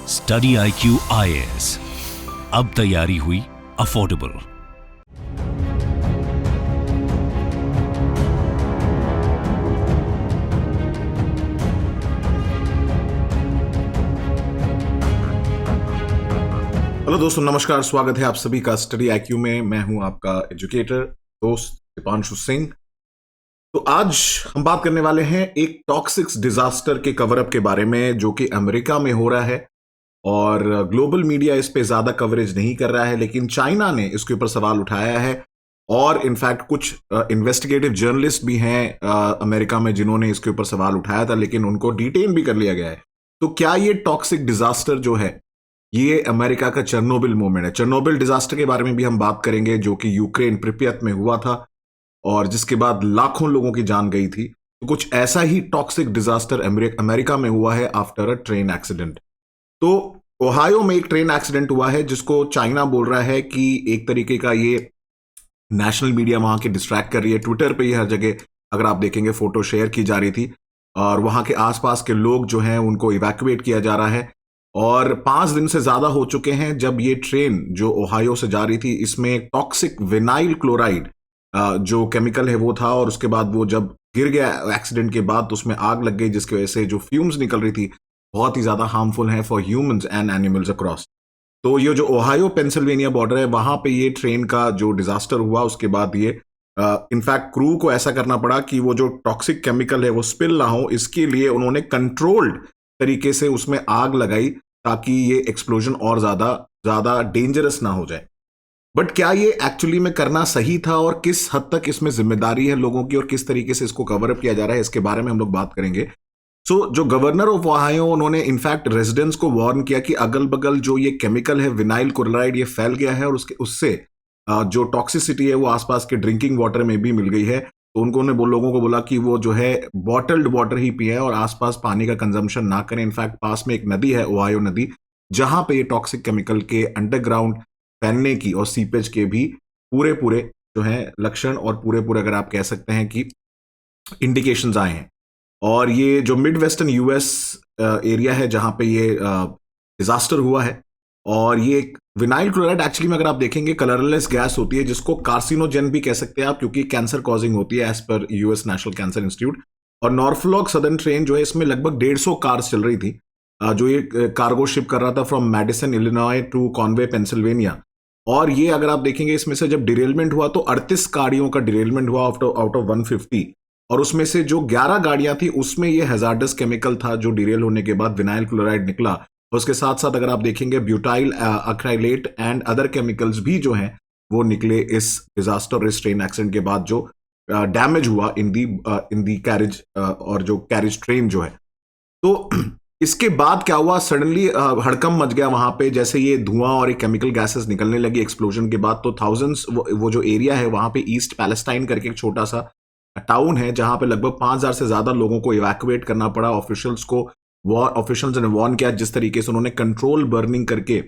Study IQ IAS, अब तैयारी हुई अफोर्डेबल। हेलो दोस्तों, नमस्कार। स्वागत है आप सभी का स्टडी IQ में। मैं हूं आपका एजुकेटर दोस्त दीपांशु सिंह। तो आज हम बात करने वाले हैं एक टॉक्सिक डिजास्टर के कवरअप के बारे में, जो कि अमेरिका में हो रहा है और ग्लोबल मीडिया इस पे ज्यादा कवरेज नहीं कर रहा है, लेकिन चाइना ने इसके ऊपर सवाल उठाया है। और इनफैक्ट कुछ इन्वेस्टिगेटिव जर्नलिस्ट भी हैं अमेरिका में जिन्होंने इसके ऊपर सवाल उठाया था, लेकिन उनको डिटेन भी कर लिया गया है। तो क्या ये टॉक्सिक डिजास्टर जो है ये अमेरिका का चेरनोबिल मोमेंट है? चेरनोबिल डिजास्टर के बारे में भी हम बात करेंगे, जो कि यूक्रेन प्रिपियत में हुआ था और जिसके बाद लाखों लोगों की जान गई थी। तो कुछ ऐसा ही टॉक्सिक डिजास्टर अमेरिका में हुआ है आफ्टर अ ट्रेन एक्सीडेंट। तो ओहायो में एक ट्रेन एक्सीडेंट हुआ है जिसको चाइना बोल रहा है कि एक तरीके का ये नेशनल मीडिया वहां के डिस्ट्रैक्ट कर रही है। ट्विटर पे ही हर जगह अगर आप देखेंगे फोटो शेयर की जा रही थी और वहां के आसपास के लोग जो हैं उनको इवैक्यूएट किया जा रहा है। और 5 दिन से ज्यादा हो चुके हैं जब ये ट्रेन जो ओहायो से जा रही थी, इसमें टॉक्सिक विनाइल क्लोराइड जो केमिकल है वो था, और उसके बाद वो जब गिर गया एक्सीडेंट के बाद तो उसमें आग लग गई, जिसकी वजह से जो फ्यूम्स निकल रही थी बहुत ही ज्यादा हार्मफुल है for humans and animals across. तो ये जो ओहायो पेंसिल्वेनिया बॉर्डर है वहां पे ये ट्रेन का जो डिजास्टर हुआ, उसके बाद ये इनफैक्ट क्रू को ऐसा करना पड़ा कि वो जो टॉक्सिक केमिकल है वो स्पिल ना हो, इसके लिए उन्होंने कंट्रोल्ड तरीके से उसमें आग लगाई ताकि ये एक्सप्लोजन और ज्यादा डेंजरस ना हो जाए। बट क्या ये एक्चुअली में करना सही था और किस हद तक इसमें जिम्मेदारी है लोगों की और किस तरीके से इसको कवर अप किया जा रहा है, इसके बारे में हम लोग बात करेंगे। सो जो गवर्नर ऑफ ओहायो, उन्होंने इनफैक्ट रेजिडेंट्स को वार्न किया कि अगल बगल जो ये केमिकल है विनाइल क्लोराइड ये फैल गया है और उससे जो टॉक्सिसिटी है वो आसपास के ड्रिंकिंग वाटर में भी मिल गई है। तो उन्होंने लोगों को बोला कि वो जो है बॉटल्ड वाटर ही पिए और आसपास पानी का कंजम्पशन ना करें। इनफैक्ट पास में एक नदी है, ओहायो नदी, जहां पे ये टॉक्सिक केमिकल के अंडरग्राउंड फैलने की और सीपेज के भी पूरे जो है लक्षण और पूरे अगर आप कह सकते हैं कि इंडिकेशंस आए हैं। और ये जो मिड वेस्टर्न यूएस एरिया है जहां पे ये डिजास्टर हुआ है, और ये विनाइल क्लोराइड एक्चुअली में अगर आप देखेंगे कलरलेस गैस होती है जिसको कार्सिनोजेन भी कह सकते हैं आप, क्योंकि कैंसर कॉजिंग होती है as per US national cancer institute. और नॉर्फलॉक सदर्न ट्रेन जो है इसमें लगभग 150 कार्स चल रही थी, जो ये कार्गो शिप कर रहा था from Madison Illinois to Conway Pennsylvania. और ये अगर आप देखेंगे इसमें से जब डिरेलमेंट हुआ तो 38 गाड़ियों का डिरेलमेंट हुआ आउट ऑफ 150, और उसमें से जो 11 गाड़ियां थी उसमें ये हैजार्डस केमिकल था जो डिरेल होने के बाद विनाइल क्लोराइड निकला। उसके साथ साथ अगर आप देखेंगे ब्यूटाइल अक्राइलेट एंड अदर केमिकल्स भी जो हैं वो निकले इस डिजास्टर, इस ट्रेन एक्सीडेंट के बाद जो डैमेज हुआ इन दी कैरिज और जो कैरिज ट्रेन जो है। तो इसके बाद क्या हुआ, सडनली हड़कंप मच गया वहां पे, जैसे ये धुआं और ये केमिकल गैसेस निकलने लगी एक्सप्लोजन के बाद। तो थाउजेंड्स वो जो एरिया है वहां पे ईस्ट पैलेस्टाइन करके एक छोटा सा टाउन है जहां पे लगभग 5000 से ज्यादा लोगों को इवैक्यूएट करना पड़ा। ऑफिशियल्स ने वार्न किया, जिस तरीके से उन्होंने कंट्रोल बर्निंग करके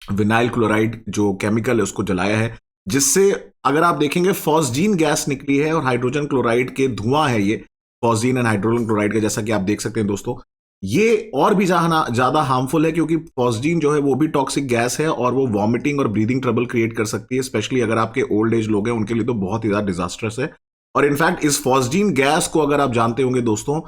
विनाइल क्लोराइड जो केमिकल है उसको जलाया है, जिससे अगर आप देखेंगे फॉस्जीन गैस निकली है और हाइड्रोजन क्लोराइड के धुआं है ये फॉस्जीन एंड हाइड्रोजन क्लोराइड का, जैसा कि आप देख सकते हैं दोस्तों। ये और भी ज्यादा हार्मफुल है क्योंकि फॉस्जीन जो है वो भी टॉक्सिक गैस है और वो वॉमिटिंग और ब्रीदिंग ट्रबल क्रिएट कर सकती है, स्पेशली अगर आपके ओल्ड एज लोग हैं उनके लिए तो बहुत ही ज्यादा डिजास्टर्स है। और इनफैक्ट इस फॉस्जीन गैस को अगर आप जानते होंगे दोस्तों,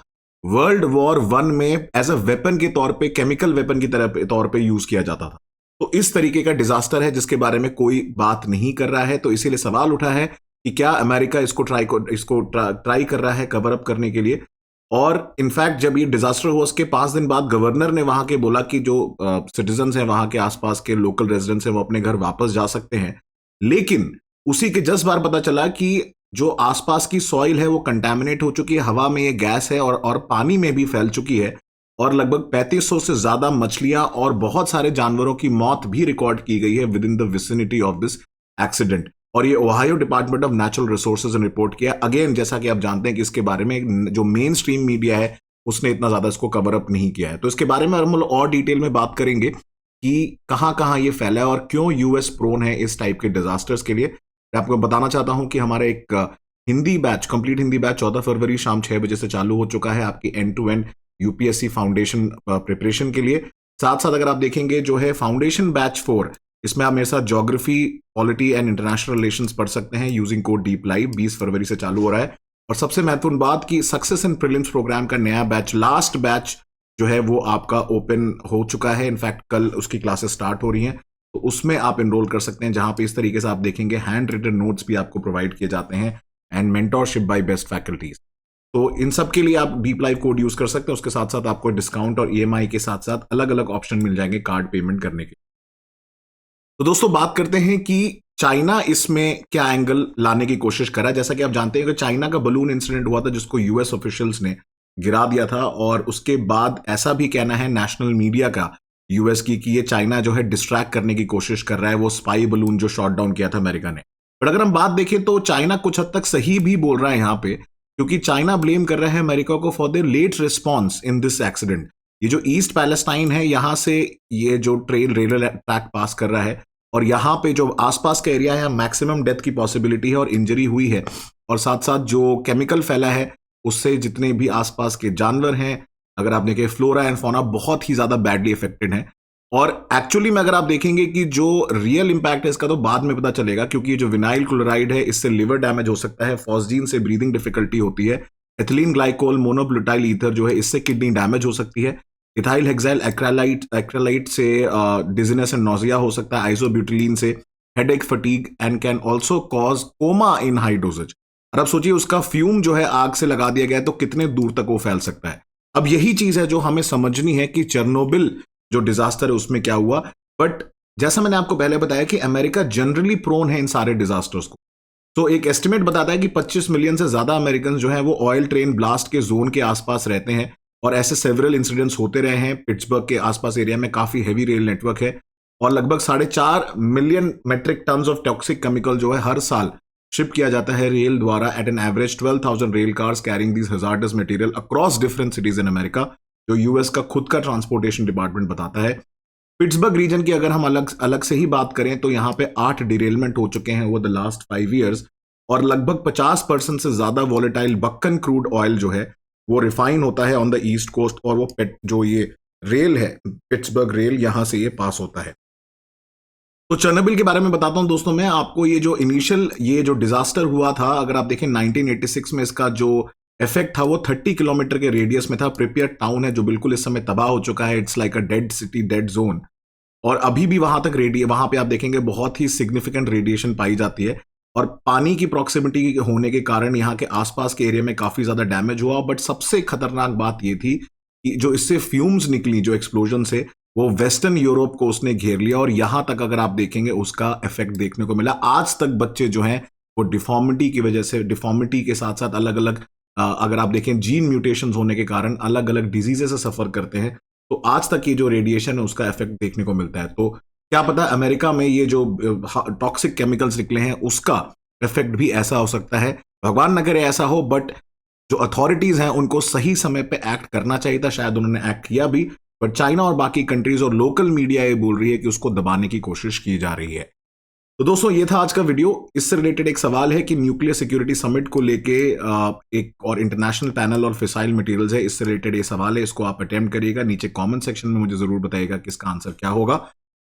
वर्ल्ड वॉर 1 में एज अ वेपन के तौर पे, केमिकल वेपन की तौर पे यूज किया जाता था। तो इस तरीके का डिजास्टर है जिसके बारे में कोई बात नहीं कर रहा है। तो इसीलिए सवाल उठा है कि क्या अमेरिका इसको ट्राई कर रहा है कवर अप करने के लिए। और इनफैक्ट जब ये डिजास्टर हुआ उसके 5 दिन बाद गवर्नर ने वहां के बोला कि जो सिटीजन्स हैं वहां के आसपास के लोकल रेजिडेंट्स हैं वो अपने घर वापस जा सकते हैं। लेकिन उसी के 10 बार पता चला कि जो आसपास की सॉइल है वो कंटेमिनेट हो चुकी है, हवा में ये गैस है और पानी में भी फैल चुकी है, और लगभग 3500 से ज्यादा मछलियां और बहुत सारे जानवरों की मौत भी रिकॉर्ड की गई है with in the vicinity of this accident. और ये Ohio department of natural resources ने रिपोर्ट किया। अगेन जैसा कि आप जानते हैं कि इसके बारे में जो मेन स्ट्रीम मीडिया है उसने इतना ज्यादा इसको कवर अप नहीं किया है। तो इसके बारे में हम और डिटेल में बात करेंगे कि कहां ये फैला है और क्यों यूएस प्रोन है इस टाइप के डिजास्टर्स के लिए। मैं आपको बताना चाहता हूं कि हमारा एक Hindi batch, complete Hindi batch 14 फरवरी शाम 6 बजे से चालू हो चुका है आपकी end to end UPSC foundation preparation के लिए। साथ साथ अगर आप देखेंगे जो है फाउंडेशन बैच 4, इसमें आप मेरे साथ geography, polity and international relations पढ़ सकते हैं यूजिंग कोड डीप लाइव। 20 फरवरी से चालू हो रहा है। और सबसे महत्वपूर्ण बात कि सक्सेस इन प्रीलिम्स प्रोग्राम का नया बैच, लास्ट बैच जो है वो आपका ओपन हो चुका है। इनफैक्ट कल उसकी क्लासेस स्टार्ट हो रही हैं, तो उसमें आप एनरोल कर सकते हैं, जहां पे इस तरीके से आप देखेंगे हैंड रिटन नोट्स भी आपको प्रोवाइड किए जाते हैं and mentorship by best faculties. तो इन सब के लिए आप डीप लाइव कोड यूज कर सकते हैं। उसके साथ साथ आपको डिस्काउंट और ईएमआई के साथ साथ अलग अलग ऑप्शन मिल जाएंगे कार्ड पेमेंट करने के। तो दोस्तों बात करते हैं कि चाइना इसमें क्या एंगल लाने की कोशिश करा। जैसा कि आप जानते हैं कि चाइना का बलून इंसिडेंट हुआ था, जिसको यूएस ऑफिशियल्स ने गिरा दिया था, और उसके बाद ऐसा भी कहना है नेशनल मीडिया का यूएस की कि ये चाइना जो है डिस्ट्रैक्ट करने की कोशिश कर रहा है वो स्पाई बलून जो शॉट डाउन किया था अमेरिका ने। बट अगर हम बात देखें तो चाइना कुछ हद तक सही भी बोल रहा है यहां पे, क्योंकि चाइना ब्लेम कर रहा है अमेरिका को for the late response in this accident. ये जो ईस्ट पैलेस्टाइन है, यहां से ये जो ट्रेन रेलवे ट्रैक पास कर रहा है, और यहाँ पे जो आसपास का एरिया है मैक्सिमम डेथ की पॉसिबिलिटी है और इंजरी हुई है, और साथ साथ जो केमिकल फैला है उससे जितने भी आसपास के जानवर हैं, अगर आप देखें फ्लोरा एंड फौना बहुत ही ज्यादा बैडली इफेक्टेड है। और एक्चुअली में अगर आप देखेंगे कि जो रियल इंपैक्ट है इसका तो बाद में पता चलेगा, क्योंकि ये जो विनाइल क्लोराइड है इससे लिवर डैमेज हो सकता है, फॉस्जीन से ब्रीदिंग डिफिकल्टी होती है, एथिलीन ग्लाइकोल मोनोब्यूटाइल ईथर जो है इससे किडनी डैमेज हो सकती है, इथाइल हेक्साइल एक्रेलाइट से डिजीनेस एंड नोजिया हो सकता है, आइसोब्यूटिलीन से headache, fatigue and can also cause coma in high doses. और अब सोचिए उसका फ्यूम जो है आग से लगा दिया गया है तो कितने दूर तक वो फैल सकता है। अब यही चीज है जो हमें समझनी है कि चेरनोबिल जो डिजास्टर है उसमें क्या हुआ। बट जैसा मैंने आपको पहले बताया कि अमेरिका जनरली प्रोन है इन सारे डिजास्टर्स को। तो एक एस्टिमेट बताता है कि 25 मिलियन से ज्यादा अमेरिकन जो है वो ऑयल ट्रेन ब्लास्ट के जोन के आसपास रहते हैं, और ऐसे सेवरल इंसिडेंट्स होते रहे हैं। पिट्सबर्ग के आसपास एरिया में काफी हैवी रेल नेटवर्क है, और लगभग 4.5 million metric tons of toxic chemical जो है हर साल शिप किया जाता है रेल द्वारा at an average 12,000 rail cars carrying this hazardous material across different cities in America, जो यूएस का खुद का ट्रांसपोर्टेशन डिपार्टमेंट बताता है। पिट्सबर्ग रीजन की अगर हम अलग से ही बात करें तो यहाँ पे 8 डिरेलमेंट हो चुके हैं ओवर द लास्ट 5 ईयर्स, और लगभग 50% से ज्यादा वॉलेटाइल बक्कन क्रूड ऑयल जो है वो रिफाइन होता है ऑन द ईस्ट कोस्ट, और वो जो ये रेल है पिट्सबर्ग रेल, यहां से ये पास होता है। तो चेरनोबिल के बारे में बताता हूं दोस्तों मैं आपको। ये जो इनिशियल ये जो डिजास्टर हुआ था, अगर आप देखें 1986 में इसका जो इफेक्ट था वो 30 किलोमीटर के रेडियस में था। प्रिपियट टाउन है जो बिल्कुल इस समय तबाह हो चुका है, it's like a dead city, dead zone, और अभी भी वहां तक वहां पे आप देखेंगे बहुत ही सिग्निफिकेंट रेडिएशन पाई जाती है, और पानी की प्रॉक्सिमिटी होने के कारण यहाँ के आसपास के एरिया में काफी ज्यादा डैमेज हुआ। बट सबसे खतरनाक बात ये थी कि जो इससे फ्यूम्स निकली जो एक्सप्लोजन से, वो वेस्टर्न यूरोप को उसने घेर लिया, और यहां तक अगर आप देखेंगे उसका इफेक्ट देखने को मिला। आज तक बच्चे जो हैं वो डिफॉर्मिटी की वजह से, डिफॉर्मिटी के साथ साथ अलग अलग अगर आप देखें जीन म्यूटेशंस होने के कारण अलग अलग डिजीजेस से सफर करते हैं। तो आज तक ये जो रेडिएशन है उसका इफेक्ट देखने को मिलता है। तो क्या पता अमेरिका में ये जो टॉक्सिक केमिकल्स निकले हैं उसका इफेक्ट भी ऐसा हो सकता है। भगवान न करे ऐसा हो, बट जो अथॉरिटीज हैं उनको सही समय पे एक्ट करना चाहिए था, शायद उन्होंने एक्ट किया भी, बट चाइना और बाकी कंट्रीज और लोकल मीडिया ये बोल रही है कि उसको दबाने की कोशिश की जा रही है। तो दोस्तों ये था आज का वीडियो। इससे रिलेटेड एक सवाल है कि न्यूक्लियर सिक्योरिटी समिट को लेके एक और इंटरनेशनल पैनल और फिसाइल मटेरियल्स है, इससे रिलेटेड ये सवाल है, इसको आप अटेम्प्ट करिएगा। नीचे कमेंट सेक्शन में मुझे जरूर बताइएगा कि इसका आंसर क्या होगा।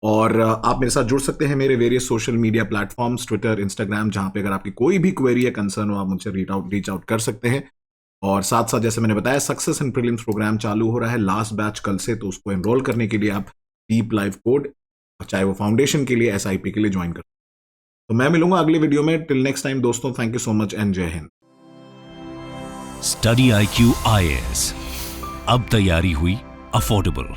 और आप मेरे साथ जुड़ सकते हैं मेरे various social media platforms, Twitter, Instagram, जहां पे अगर आपकी कोई भी क्वेरी या कंसर्न हो आप मुझसे रीच आउट कर सकते हैं। और साथ साथ जैसे मैंने बताया सक्सेस इन प्रीलिम्स प्रोग्राम चालू हो रहा है, लास्ट बैच कल से, तो उसको एनरोल करने के लिए आप डीप लाइव कोड, चाहे वो फाउंडेशन के लिए SIP के लिए ज्वाइन कर। तो मैं मिलूंगा अगले वीडियो में। टिल नेक्स्ट टाइम दोस्तों, thank you so much and जय हिंद। स्टडी IQ IAS, अब तैयारी हुई अफोर्डेबल।